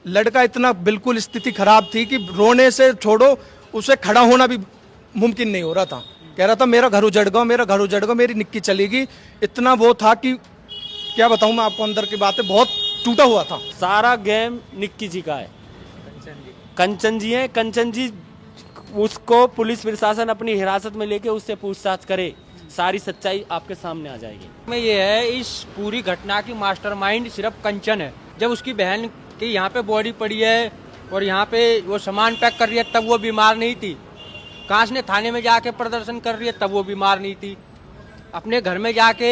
लड़का इतना बिल्कुल स्थिति खराब थी कि रोने से छोड़ो उसे खड़ा होना भी मुमकिन नहीं हो रहा था। कह रहा था मेरा घर उजड़ गया, मेरा घर उजड़ गया, मेरी निक्की चलेगी। इतना वो था कि क्या बताऊं मैं आपको, अंदर की बातें, बहुत टूटा हुआ था। सारा गेम निक्की जी का है, कंचन जी है। कंचन जी उसको पुलिस प्रशासन अपनी हिरासत में लेके उससे पूछताछ करे, सारी सच्चाई आपके सामने आ जाएगी। में ये है, इस पूरी घटना की मास्टरमाइंड सिर्फ कंचन है। जब उसकी बहन की यहाँ पे बॉडी पड़ी है और यहाँ पे वो सामान पैक कर रही है तब वो बीमार नहीं थी। कांच ने थाने में जाके प्रदर्शन कर रही है तब वो बीमार नहीं थी। अपने घर में जाके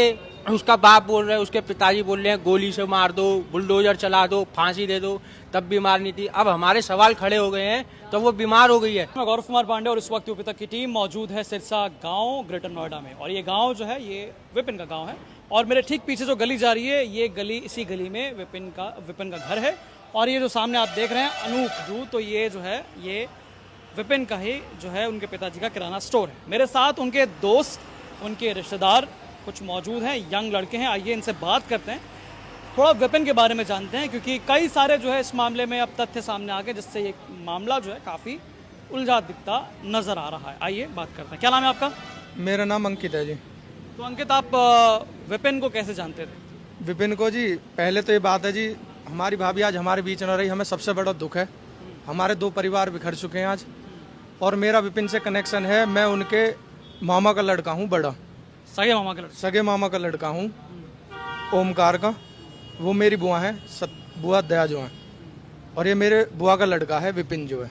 उसका बाप बोल रहे हैं, उसके पिताजी बोल रहे हैं गोली से मार दो, बुलडोजर चला दो, फांसी दे दो, तब बीमार नहीं थी। अब हमारे सवाल खड़े हो गए हैं तो वो बीमार हो गई है। मैं गौरव कुमार पांडे और इस वक्त यूपी तक की टीम मौजूद है सिरसा गांव ग्रेटर नोएडा में। और ये गांव जो है ये विपिन का गांव है और मेरे ठीक पीछे जो गली जा रही है ये गली, इसी गली में विपिन का घर है। और ये जो सामने आप देख रहे हैं अनूप जू, तो ये जो है ये विपिन का ही जो है उनके पिताजी का किराना स्टोर है। मेरे साथ उनके दोस्त, उनके रिश्तेदार कुछ मौजूद हैं, यंग लड़के हैं। आइए इनसे बात करते हैं, थोड़ा विपिन के बारे में जानते हैं, क्योंकि कई सारे जो है इस मामले में अब तथ्य सामने आ गए जिससे ये मामला जो है काफ़ी उलझा दिखता नज़र आ रहा है। आइए बात करते हैं। क्या नाम है आपका? मेरा नाम अंकित है जी। तो अंकित, आप विपिन को कैसे जानते थे? विपिन को जी, पहले तो ये बात है जी, हमारी भाभी आज हमारे बीच न रही, हमें सबसे बड़ा दुख है। हमारे दो परिवार बिखर चुके हैं आज, और मेरा विपिन से कनेक्शन है। मैं उनके मामा का लड़का हूँ, बड़ा सगे मामा का लड़का? सगे मामा का लड़का हूँ, ओमकार का। वो मेरी बुआ है, बुआ दया जो है, और ये मेरे बुआ का लड़का है विपिन जो है।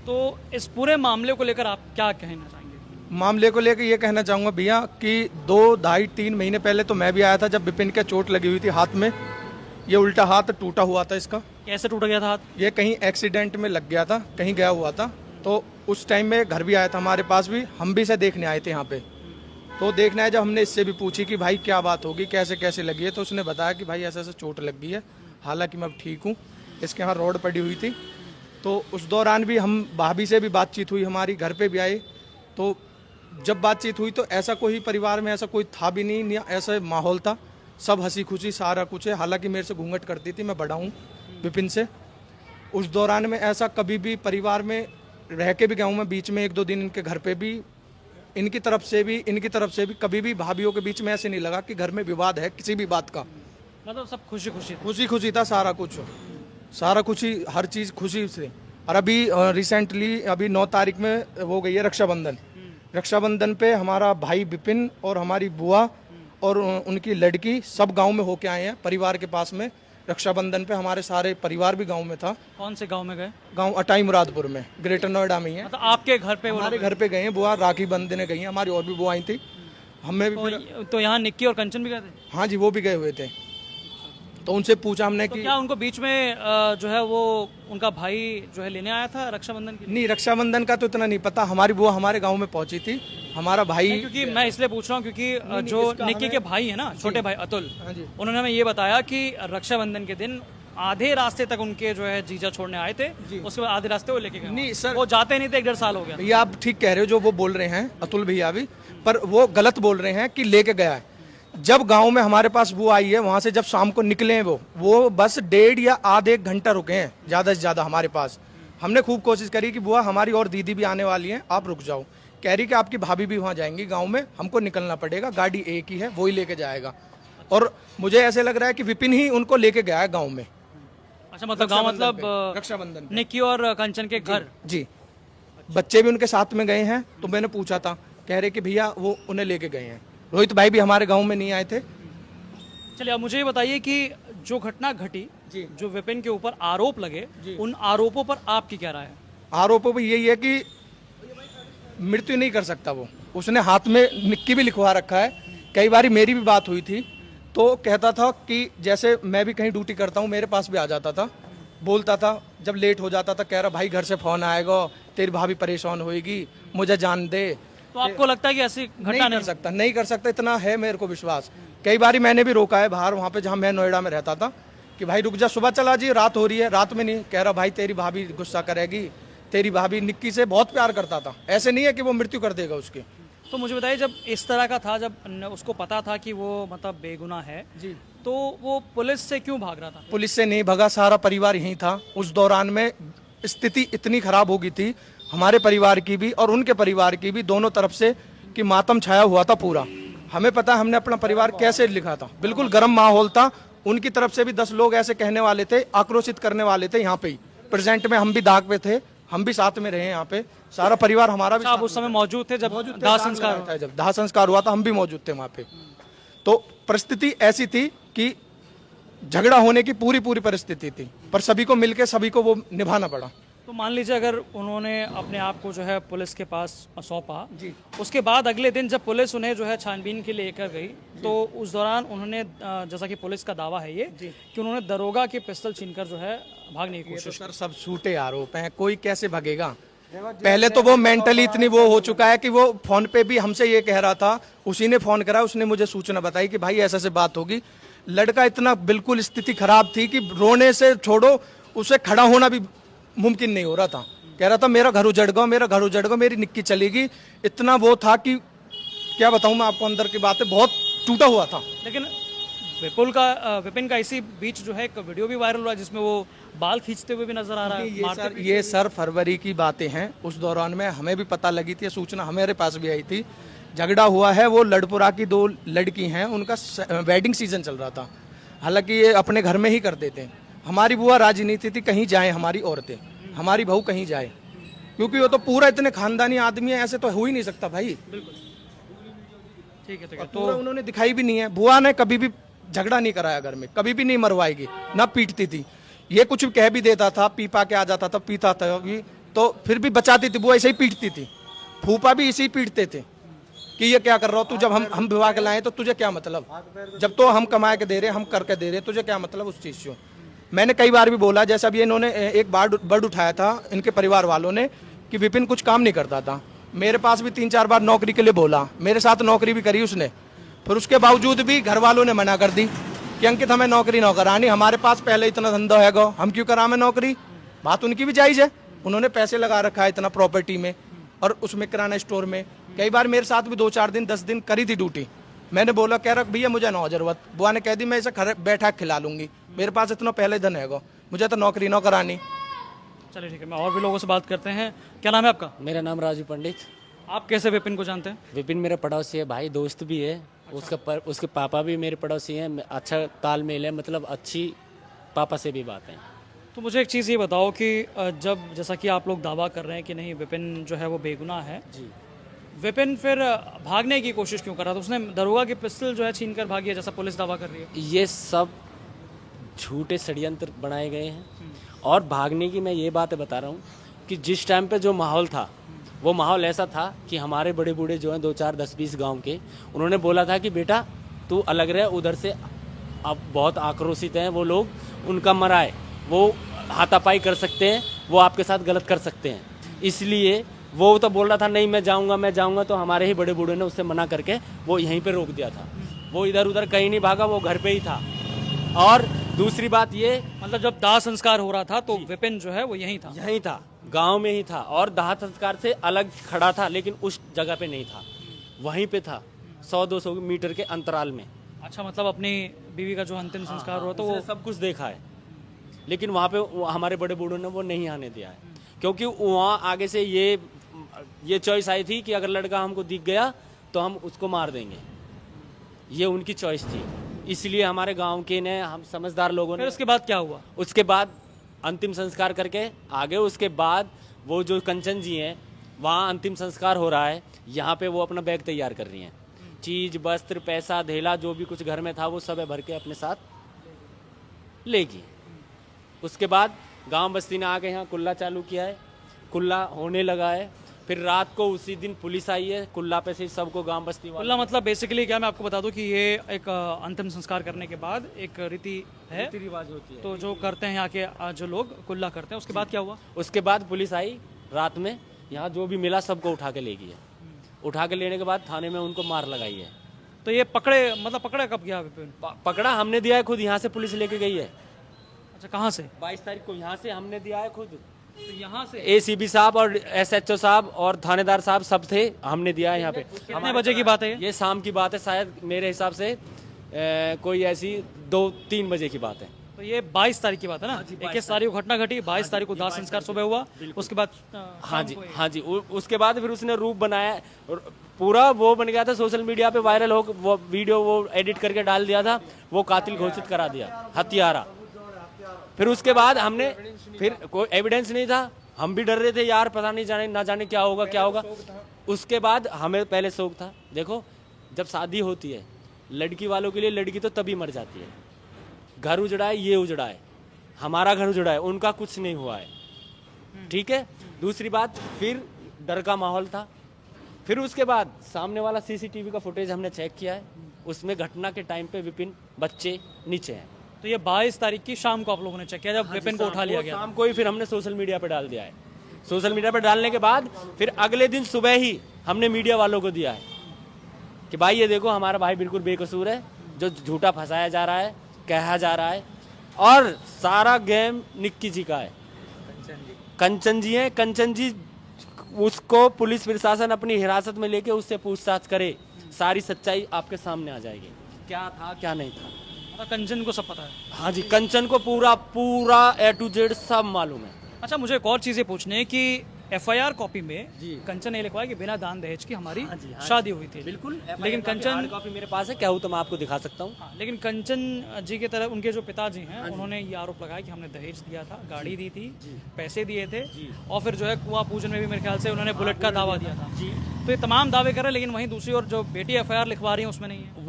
तो इस पूरे मामले को लेकर आप क्या कहना चाहेंगे? मामले को लेकर ये कहना चाहूँगा भैया कि 2, 2.5, 3 महीने पहले तो मैं भी आया था जब विपिन के चोट लगी हुई थी हाथ में। ये उल्टा हाथ टूटा हुआ था इसका। कैसे टूट गया था हाथ? ये कहीं एक्सीडेंट में लग गया था, कहीं गया हुआ था। तो उस टाइम में घर भी आया था हमारे पास भी, हम भी इसे देखने आए थे यहाँ पे। तो देखने आए जब, हमने इससे भी पूछी कि भाई क्या बात होगी, कैसे कैसे लगी है, तो उसने बताया कि भाई ऐसे ऐसे चोट लग गई है, हालांकि मैं अब ठीक हूँ। इसके यहाँ रॉड पड़ी हुई थी। तो उस दौरान भी हम भाभी से भी बातचीत हुई, हमारी घर पे भी आए। तो जब बातचीत हुई तो ऐसा कोई परिवार में ऐसा कोई था भी नहीं, ऐसा माहौल था, सब हंसी खुशी सारा कुछ है। हालांकि मेरे से घूंघट करती थी, मैं बड़ा हूँ विपिन से। उस दौरान में ऐसा कभी भी परिवार में रह के भी गया हूँ मैं, बीच में 1-2 दिन इनके घर पे भी, इनकी तरफ से भी कभी भी भाभीियों के बीच में ऐसे नहीं लगा कि घर में विवाद है किसी भी बात का। मतलब सब खुशी खुशी था, सारा कुछ ही, हर चीज़ खुशी से। और अभी रिसेंटली अभी 9 तारीख में हो गई है रक्षाबंधन। रक्षाबंधन पे हमारा भाई विपिन और हमारी बुआ और उनकी लड़की सब गांव में होके आए हैं परिवार के पास में। रक्षाबंधन पे हमारे सारे परिवार भी गांव में था। कौन से गांव में गए? गांव अटाई मुरादपुर में, ग्रेटर नोएडा में ही है। मतलब आपके घर पे? हमारे घर पे गए हैं, बुआ राखी बंधने गई हैं, हमारी और भी बुआएं थी, हमें भी। तो यहाँ निक्की और कंचन भी गए थे? हाँ जी, वो भी गए हुए थे। तो उनसे पूछा हमने तो कि क्या उनको बीच में जो है वो उनका भाई जो है लेने आया था रक्षाबंधन के लिए? नहीं, रक्षाबंधन का तो इतना नहीं पता। हमारी बुआ हमारे गांव में पहुंची थी, हमारा भाई। क्योंकि मैं इसलिए पूछ रहा हूँ क्योंकि जो निक्की के भाई है ना, छोटे भाई अतुल, उन्होंने हमें ये बताया कि रक्षाबंधन के दिन आधे रास्ते तक उनके जो है जीजा छोड़ने आए थे, उसके बाद आधे रास्ते वो लेके गए। नहीं सर, वो जाते नहीं थे, 1-1.5 साल हो गया। भैया आप ठीक कह रहे हो जो वो बोल रहे हैं अतुल भैया भी, पर वो गलत बोल रहे हैं कि लेके गया है। जब गांव में हमारे पास वो आई है, वहां से जब शाम को निकले हैं वो बस 1.5 या आधे घंटा रुके हैं ज्यादा से ज्यादा हमारे पास। हमने खूब कोशिश करी कि बुआ हमारी और दीदी भी आने वाली हैं, आप रुक जाओ। कह रही कि आपकी भाभी भी वहां जाएंगी गाँव में, हमको निकलना पड़ेगा, गाड़ी एक ही है, वो ही लेके जाएगा। और मुझे ऐसे लग रहा है कि विपिन ही उनको लेके गया है गाँव में। अच्छा, मतलब गाँव मतलब रक्षाबंधन निक्की और कंचन के घर? जी, बच्चे भी उनके साथ में गए हैं। तो मैंने पूछा था, कह रहे कि भैया वो उन्हें लेके गए हैं। रोहित भाई भी हमारे गांव में नहीं आए थे। चलिए, अब मुझे ये बताइए कि जो घटना घटी, जो विपिन के ऊपर आरोप लगे, उन आरोपों पर आपकी क्या राय है? आरोपों पर यही है कि मृत्यु नहीं कर सकता वो। उसने हाथ में निक्की भी लिखवा रखा है। कई बार मेरी भी बात हुई थी तो कहता था कि जैसे मैं भी कहीं ड्यूटी करता हूँ, मेरे पास भी आ जाता था, बोलता था जब लेट हो जाता था, कह रहा भाई घर से फोन आएगा, तेरी भाभी परेशान होएगी, मुझे जान दे। तो आपको लगता है कि ऐसी घटना नहीं कर सकता, इतना है मेरे को विश्वास। कई बार मैंने भी रोका है बाहर, वहाँ पे जहाँ मैं नोएडा में रहता था, कि भाई रुक जा, सुबह चला जी, रात हो रही है। रात में नहीं, कह रहा भाई तेरी भाभी गुस्सा करेगी, तेरी भाभी निक्की से बहुत प्यार करता था, ऐसे नहीं है कि वो मृत्यु कर देगा उसकी। तो मुझे बताइए, जब इस तरह का था, जब उसको पता था कि वो मतलब बेगुनाह है जी, तो वो पुलिस से क्यों भाग रहा था? पुलिस से नहीं भगा, सारा परिवार यहीं था। उस दौरान में स्थिति इतनी खराब हो गई थी हमारे परिवार की भी और उनके परिवार की भी, दोनों तरफ से, कि मातम छाया हुआ था पूरा। हमें पता, हमने अपना परिवार कैसे लिखा था, बिल्कुल गर्म माहौल था। उनकी तरफ से भी 10 लोग ऐसे कहने वाले थे, आक्रोशित करने वाले थे। यहाँ पे ही प्रेजेंट में हम भी दाग पे थे, हम भी साथ में रहे यहाँ पे, सारा परिवार हमारा भी। आप उस समय मौजूद थे जब दाह संस्कार हुआ? जब दाह संस्कार हुआ था हम भी मौजूद थे वहाँ पे। तो परिस्थिति ऐसी थी कि झगड़ा होने की पूरी परिस्थिति थी, पर सभी को मिलके सभी को वो निभाना पड़ा। तो मान लीजिए अगर उन्होंने अपने आप को जो है पुलिस के पास सौंपा जी, उसके बाद अगले दिन जब पुलिस उन्हें जो है छानबीन के लिए लेकर गई, तो उस दौरान उन्होंने, जैसा कि पुलिस का दावा है ये कि उन्होंने दरोगा की पिस्टल छीनकर जो है भागने की कोशिश। सर सब झूठे आरोप हैं, कोई कैसे भागेगा? पहले तो वो मेंटली इतनी वो हो चुका है कि वो फोन पे भी हमसे ये कह रहा था, उसी ने फोन करा, उसने मुझे सूचना बताई कि भाई ऐसा से बात होगी। लड़का इतना बिल्कुल स्थिति खराब थी कि रोने से छोड़ो, उसे खड़ा होना भी मुमकिन नहीं हो रहा था। कह रहा था मेरा घर उजड़ गया, मेरा घर उजड़ गया, मेरी निक्की चलेगी। इतना वो था कि क्या बताऊं मैं आपको, अंदर की बातें, बहुत टूटा हुआ था। लेकिन विपिन का इसी बीच जो है एक वीडियो भी वायरल हुआ जिसमें वो बाल खींचते हुए भी नजर आ रहा है। ये सर फरवरी की बातें हैं। उस दौरान में हमें भी पता लगी थी, सूचना हमारे पास भी आई थी। झगड़ा हुआ है, वो लड़पुरा की 2 लड़की हैं, उनका वेडिंग सीजन चल रहा था। हालांकि ये अपने घर में ही कर देते हैं। हमारी बुआ राजनीति थी, कहीं जाए हमारी औरतें, हमारी बहू कहीं जाए, क्योंकि वो तो पूरा इतने खानदानी आदमी है, ऐसे तो हो ही नहीं सकता भाई। ठीक है। तो उन्होंने दिखाई भी नहीं है। बुआ ने कभी भी झगड़ा नहीं कराया घर में, कभी भी नहीं मरवाएगी, ना पीटती थी। ये कुछ कह भी देता था, पी पा के आ जाता था, पीता था, तो फिर भी बचाती थी। बुआ ऐसे ही पीटती थी, फूफा भी इसे ही पीटते थे कि ये क्या कर रहा हो तू, जब हम विवाह के लाए तो तुझे क्या मतलब, जब तो हम कमा के दे रहे, हम करके दे रहे, तुझे क्या मतलब उस चीज से। मैंने कई बार भी बोला, जैसा भी इन्होंने एक बर्ड उठाया था इनके परिवार वालों ने कि विपिन कुछ काम नहीं करता था। मेरे पास भी 3-4 बार नौकरी के लिए बोला, मेरे साथ नौकरी भी करी उसने, फिर उसके बावजूद भी घर वालों ने मना कर दी कि अंकित हमें नौकरी न करानी, हमारे पास पहले इतना धंधा है गो, हम क्यों करा हमें नौकरी। बात उनकी भी जायज है, उन्होंने पैसे लगा रखा है इतना प्रॉपर्टी में और उसमें किराना स्टोर में। कई बार मेरे साथ भी 2-4 दिन 10 दिन करी थी ड्यूटी। मैंने बोला कह रहा भैया मुझे ना जरूरत। बुआ ने कह दी मैं इसे बैठा खिला लूंगी, मेरे पास इतना पहले धन है गो, मुझे तो नौकरी न करानी। चलिए ठीक है, मैं और भी लोगों से बात करते हैं। क्या नाम है आपका? मेरा नाम राजू पंडित। आप कैसे विपिन को जानते हैं? विपिन मेरा पड़ोसी है भाई, दोस्त भी है। उसके पापा भी मेरे पड़ोसी हैं, अच्छा तालमेल है, मतलब अच्छी पापा से भी बात है। तो मुझे एक चीज़ ये बताओ कि जब, जैसा कि आप लोग दावा कर रहे हैं कि नहीं विपिन जो है वो बेगुनाह है जी, विपिन फिर भागने की कोशिश क्यों कर रहा था? उसने दरोगा की पिस्टल जो है छीन कर भागी है जैसा पुलिस दावा कर रही है। ये सब झूठे षड्यंत्र बनाए गए हैं। और भागने की मैं ये बात बता रहा हूँ कि जिस टाइम पे जो माहौल था, वो माहौल ऐसा था कि हमारे बड़े बूढ़े जो हैं 2-4 10-20 गांव के, उन्होंने बोला था कि बेटा तू अलग रह, उधर से अब बहुत आक्रोशित हैं वो लोग, उनका मराए, वो हाथापाई कर सकते हैं, वो आपके साथ गलत कर सकते हैं। इसलिए वो तो बोल रहा था नहीं मैं जाऊंगा, तो हमारे ही बड़े बूढ़े ने उससे मना करके वो यहीं पे रोक दिया था। वो इधर उधर कहीं नहीं भागा, वो घर पे ही था। और दूसरी बात ये, मतलब जब दाह संस्कार हो रहा था तो विपिन जो है वो यहीं था, गांव में ही था, और दाह संस्कार से अलग खड़ा था, लेकिन उस जगह पे नहीं था, वहीं पे था 100-200 मीटर के अंतराल में। अच्छा, मतलब अपनी बीवी का जो अंतिम संस्कार हुआ तो वो सब कुछ देखा है, लेकिन वहाँ पे हमारे बड़े बूढ़ों ने वो नहीं आने दिया है, क्योंकि वहाँ आगे से ये चॉइस आई थी कि अगर लड़का हमको दिख गया तो हम उसको मार देंगे, ये उनकी चॉइस थी। इसलिए हमारे गांव के ने, हम समझदार लोगों ने। फिर उसके बाद क्या हुआ? उसके बाद अंतिम संस्कार करके आगे, उसके बाद वो जो कंचन जी हैं वहाँ अंतिम संस्कार हो रहा है, यहाँ पे वो अपना बैग तैयार कर रही हैं, चीज वस्त्र पैसा धेला जो भी कुछ घर में था वो सब भर के अपने साथ लेगी। उसके बाद गांव बस्ती ने आके यहाँ कुल्ला चालू किया है, कुल्ला होने लगा है। फिर रात को उसी दिन पुलिस आई है, कुल्ला पे से सबको गांव बस्ती वाले। कुल्ला मतलब बेसिकली क्या, मैं आपको बता दूं कि ये एक अंतिम संस्कार करने के बाद एक रीति रिवाज होती है, तो जो करते हैं यहाँ के जो लोग कुल्ला करते हैं। उसके बाद क्या हुआ? उसके बाद पुलिस आई रात में, यहाँ जो भी मिला सबको उठा के ले गई है। उठा के लेने के बाद थाने में उनको मार लगाई है। तो ये पकड़ा कब गया विपिन? पकड़ा हमने दिया है खुद, यहाँ से पुलिस लेके गई है। अच्छा, कहाँ से? 22 तारीख को यहाँ से हमने दिया है खुद। तो यहाँ से ACP साहब और SHO साहब और थानेदार साहब सब थे, हमने दिया है यहाँ पे। कितने बजे की बात है ये शाम की बात है, शायद मेरे हिसाब से कोई ऐसी 2-3 बजे की बात है। तो ये 22 तारीख की बात है ना? 21 तारीख को घटना घटी, 22 तारीख को दाह संस्कार सुबह हुआ, उसके बाद हाँ जी, हाँ जी। उसके बाद फिर उसने रूप बनाया और पूरा वो बन गया था, सोशल मीडिया पे वायरल हो, वो वीडियो वो एडिट करके डाल दिया था, वो कातिल घोषित करा दिया, हत्यारा। फिर उसके बाद हमने, फिर कोई एविडेंस नहीं था, हम भी डर रहे थे यार, पता नहीं ना जाने क्या होगा। उसके बाद हमें पहले शौक था, देखो जब शादी होती है लड़की वालों के लिए, लड़की तो तभी मर जाती है। घर उजड़ा है, ये उजड़ा है, हमारा घर उजड़ा है, उनका कुछ नहीं हुआ है, ठीक है। दूसरी बात, फिर डर का माहौल था। फिर उसके बाद सामने वाला सीसीटीवी का फुटेज हमने चेक किया है, उसमें घटना के टाइम पे विपिन बच्चे नीचे हैं। तो ये 22 तारीख की शाम को आप लोगों ने चेक किया, जब विपिन को उठा लिया गया? शाम को ही फिर हमने सोशल मीडिया पे डाल दिया है। सोशल मीडिया पे डालने के बाद फिर अगले दिन सुबह ही हमने मीडिया वालों को दिया है कि भाई ये देखो हमारा भाई बिल्कुल बेकसूर है, जो झूठा फंसाया जा रहा है, कहा जा रहा है, और सारा गेम निक्की जी का है, कंचन जी हैं। कंचन जी, उसको पुलिस प्रशासन अपनी हिरासत में लेके उससे पूछताछ करे, सारी सच्चाई आपके सामने आ जाएगी, क्या था क्या नहीं था। मतलब कंचन को सब पता है? हाँ जी, कंचन को पूरा A to Z सब मालूम है। अच्छा, मुझे एक और चीज़ ये पूछनी है कि एफआईआर कॉपी में कंचन ने लिखवाया कि बिना दान दहेज की हमारी शादी हुई थी। बिल्कुल, लेकिन कंचन कॉपी मेरे पास है, क्या हो तो मैं आपको दिखा सकता हूँ। लेकिन कंचन जी की तरफ उनके जो पिताजी हैं उन्होंने ये आरोप लगाया कि हमने दहेज दिया था, गाड़ी दी थी, पैसे दिए थे, और फिर जो है कुआं पूजन में भी मेरे ख्याल से उन्होंने बुलेट का दावा दिया था। तो ये तमाम दावे कर रहे हैं, लेकिन वहीं दूसरी ओर जो बेटी एफआईआर लिखवा रही है उसमें नहीं है।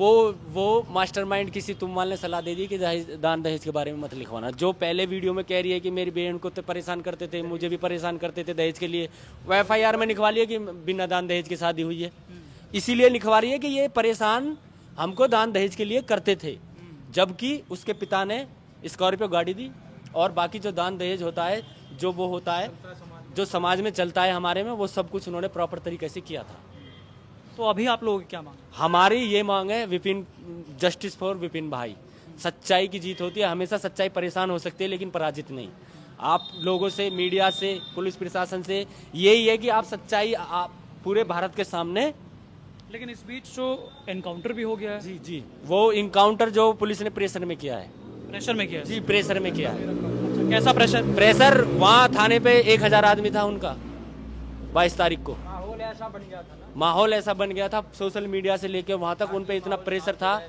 वो मास्टरमाइंड किसी तुमवाल ने सलाह दे दी कि दान दहेज के बारे में मत लिखवाना। जो पहले वीडियो में कह रही है कि मेरी बहन को तो परेशान करते थे, मुझे भी परेशान करते थे दहेज के लिए, वो एफआईआर में लिखवा लिया कि बिना दान दहेज की शादी हुई है। इसीलिए लिखवा रही है कि ये परेशान हमको दान दहेज के लिए करते थे, जबकि उसके पिता ने स्कॉर्पियो गाड़ी दी, और बाकी जो दान दहेज होता है, जो वो होता है जो समाज में चलता है हमारे में, वो सब कुछ उन्होंने प्रॉपर तरीके से किया था। तो अभी आप लोगों की क्या मांग? हमारी ये मांग है विपिन, जस्टिस फॉर विपिन भाई। सच्चाई की जीत होती है, हमेशा सच्चाई परेशान हो सकती है लेकिन पराजित नहीं। आप लोगों से, मीडिया से, पुलिस प्रशासन से यही है कि आप सच्चाई आप पूरे भारत के सामने। लेकिन इस बीच जो एनकाउंटर भी हो गया है। जी, वो इनकाउंटर जो पुलिस ने प्रेशर में किया है। प्रेशर में किया है? जी, प्रेशर में किया है। कैसा प्रेशर? वहाँ थाने पे 1000 आदमी था उनका 22 तारीख को। माहौल ऐसा बन गया था ना, माहौल ऐसा बन गया था, सोशल मीडिया से लेके वहाँ तक उन पे इतना प्रेशर था।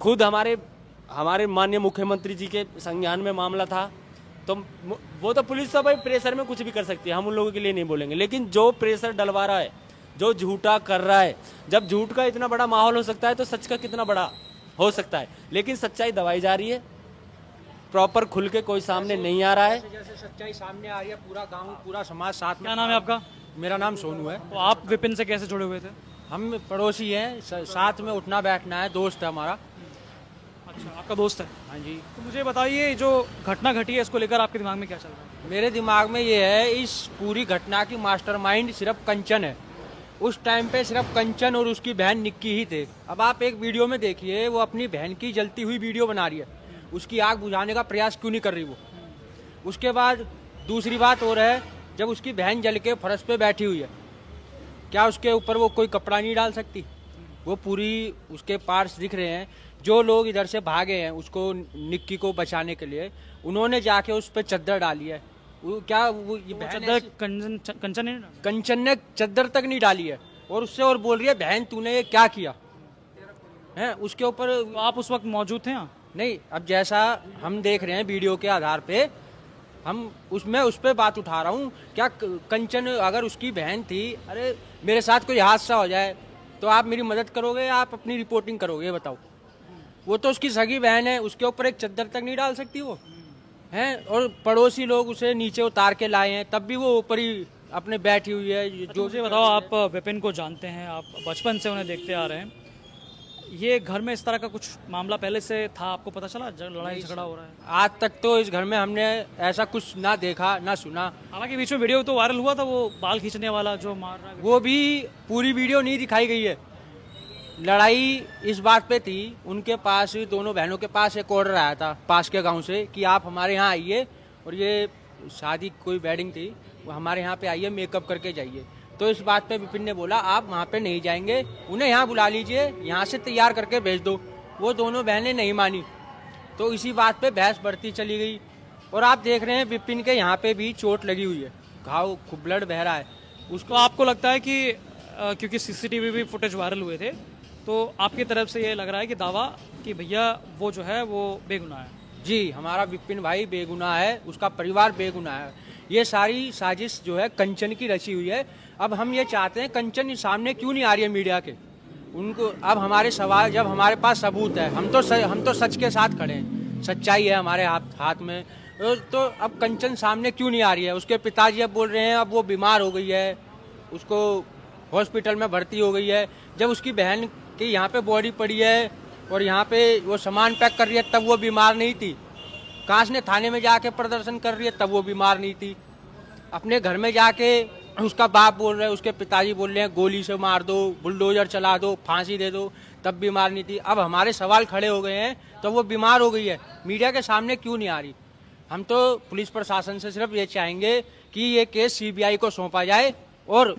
खुद हमारे माननीय मुख्यमंत्री जी के संज्ञान में मामला था, तो वो तो पुलिस तो भाई प्रेशर में कुछ भी कर सकती है, हम उन लोगों के लिए नहीं बोलेंगे। लेकिन जो प्रेशर डलवा रहा है, जो झूठा कर रहा है, जब झूठ का इतना बड़ा माहौल हो सकता है तो सच का कितना बड़ा हो सकता है। लेकिन सच्चाई दबाई जा रही है, प्रॉपर खुल के कोई सामने नहीं आ रहा है। जैसे सच्चाई सामने आ रही है, पूरा गांव, पूरा समाज साथ में। क्या नाम है आपका? मेरा नाम सोनू है। तो आप विपिन से कैसे जुड़े हुए थे? हम पड़ोसी हैं, साथ में उठना बैठना है, दोस्त है हमारा। अच्छा, आपका दोस्त है? हाँ जी। तो मुझे बताइए, जो घटना घटी है इसको लेकर आपके दिमाग में क्या चल रहा है? मेरे दिमाग में ये है, इस पूरी घटना की मास्टरमाइंड सिर्फ कंचन है। उस टाइम पे सिर्फ कंचन और उसकी बहन निक्की ही थे। अब आप एक वीडियो में देखिए, वो अपनी बहन की जलती हुई वीडियो बना रही है, उसकी आग बुझाने का प्रयास क्यों नहीं कर रही वो। उसके बाद दूसरी बात और है, जब उसकी बहन जल के फर्श पे बैठी हुई है, क्या उसके ऊपर वो कोई कपड़ा नहीं डाल सकती? वो पूरी उसके पार्ट्स दिख रहे हैं। जो लोग इधर से भागे हैं उसको, निक्की को बचाने के लिए, उन्होंने जाके उस पर चद्दर डाली है। वो क्या वो ये चद्दर कंचन ने चद्दर तक नहीं डाली है, और उससे और बोल रही है बहन तूने ये क्या किया है। उसके ऊपर आप उस वक्त मौजूद थे यहाँ? नहीं, अब जैसा हम देख रहे हैं वीडियो के आधार पे, हम उस पे बात उठा रहा हूँ। क्या कंचन अगर उसकी बहन थी, अरे मेरे साथ कोई हादसा हो जाए तो आप मेरी मदद करोगे, आप अपनी रिपोर्टिंग करोगे, बताओ। वो तो उसकी सगी बहन है, उसके ऊपर एक चद्दर तक नहीं डाल सकती वो है। और पड़ोसी लोग उसे नीचे उतार के लाए हैं, तब भी वो ऊपर ही अपने बैठी हुई है। जो मुझे बताओ, आप विपिन को जानते हैं, आप बचपन से उन्हें देखते आ रहे हैं, ये घर में इस तरह का कुछ मामला पहले से था, आपको पता चला लड़ाई झगड़ा हो रहा है? आज तक तो इस घर में हमने ऐसा कुछ ना देखा ना सुना। हालांकि बीच में वीडियो तो वायरल हुआ था, वो बाल खींचने वाला जो मार रहा है, वो भी पूरी वीडियो नहीं दिखाई गई है। लड़ाई इस बात पे थी, उनके पास, दोनों बहनों के पास एक ऑर्डर आया था पास के गांव से कि आप हमारे यहाँ आइए, और ये शादी कोई वेडिंग थी, वो हमारे यहाँ पे आइए, मेकअप करके जाइए। तो इस बात पे विपिन ने बोला आप वहाँ पे नहीं जाएंगे, उन्हें यहाँ बुला लीजिए, यहाँ से तैयार करके भेज दो। वो दोनों बहनें नहीं मानी, तो इसी बात पे बहस बढ़ती चली गई। और आप देख रहे हैं विपिन के यहाँ पे भी चोट लगी हुई है, घाव खूब ब्लड बह रहा है तो उसको। आपको लगता है कि क्योंकि सीसीटीवी भी फुटेज वायरल हुए थे, तो आपकी तरफ से ये लग रहा है कि दावा कि भैया वो जो है वो बेगुनाह है? जी, हमारा विपिन भाई बेगुनाह है, उसका परिवार बेगुनाह है। ये सारी साजिश जो है कंचन की रची हुई है। अब हम ये चाहते हैं कंचन सामने क्यों नहीं आ रही है मीडिया के, उनको अब हमारे सवाल, जब हमारे पास सबूत है, हम तो सच के साथ खड़े हैं, सच्चाई है हमारे हाथ में, तो अब कंचन सामने क्यों नहीं आ रही है? उसके पिताजी अब बोल रहे हैं अब वो बीमार हो गई है, उसको हॉस्पिटल में भर्ती हो गई है। जब उसकी बहन की यहाँ पे बॉडी पड़ी है और यहाँ पे वो सामान पैक कर रही है, तब वो बीमार नहीं थी। काश ने थाने में जाके प्रदर्शन कर रही है, तब वो बीमार नहीं थी। अपने घर में जाके उसका बाप बोल रहे हैं, उसके पिताजी बोल रहे हैं गोली से मार दो, बुलडोजर चला दो, फांसी दे दो, तब बीमार नहीं थी। अब हमारे सवाल खड़े हो गए हैं तो वो बीमार हो गई है, मीडिया के सामने क्यों नहीं आ रही? हम तो पुलिस प्रशासन से सिर्फ ये चाहेंगे कि ये केस सीबीआई को सौंपा जाए और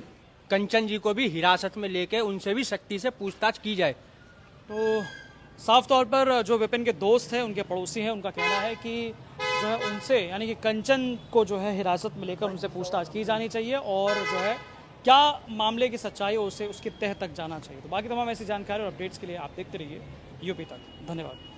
कंचन जी को भी हिरासत में लेके उनसे भी सख्ती से पूछताछ की जाए। तो साफ तौर पर जो विपिन के दोस्त हैं, उनके पड़ोसी हैं, उनका कहना है कि जो है उनसे यानी कि कंचन को जो है हिरासत में लेकर उनसे पूछताछ की जानी चाहिए और जो है क्या मामले की सच्चाई है उसे उसके तह तक जाना चाहिए। तो बाकी तमाम ऐसी जानकारी और अपडेट्स के लिए आप देखते रहिए यूपी तक। धन्यवाद।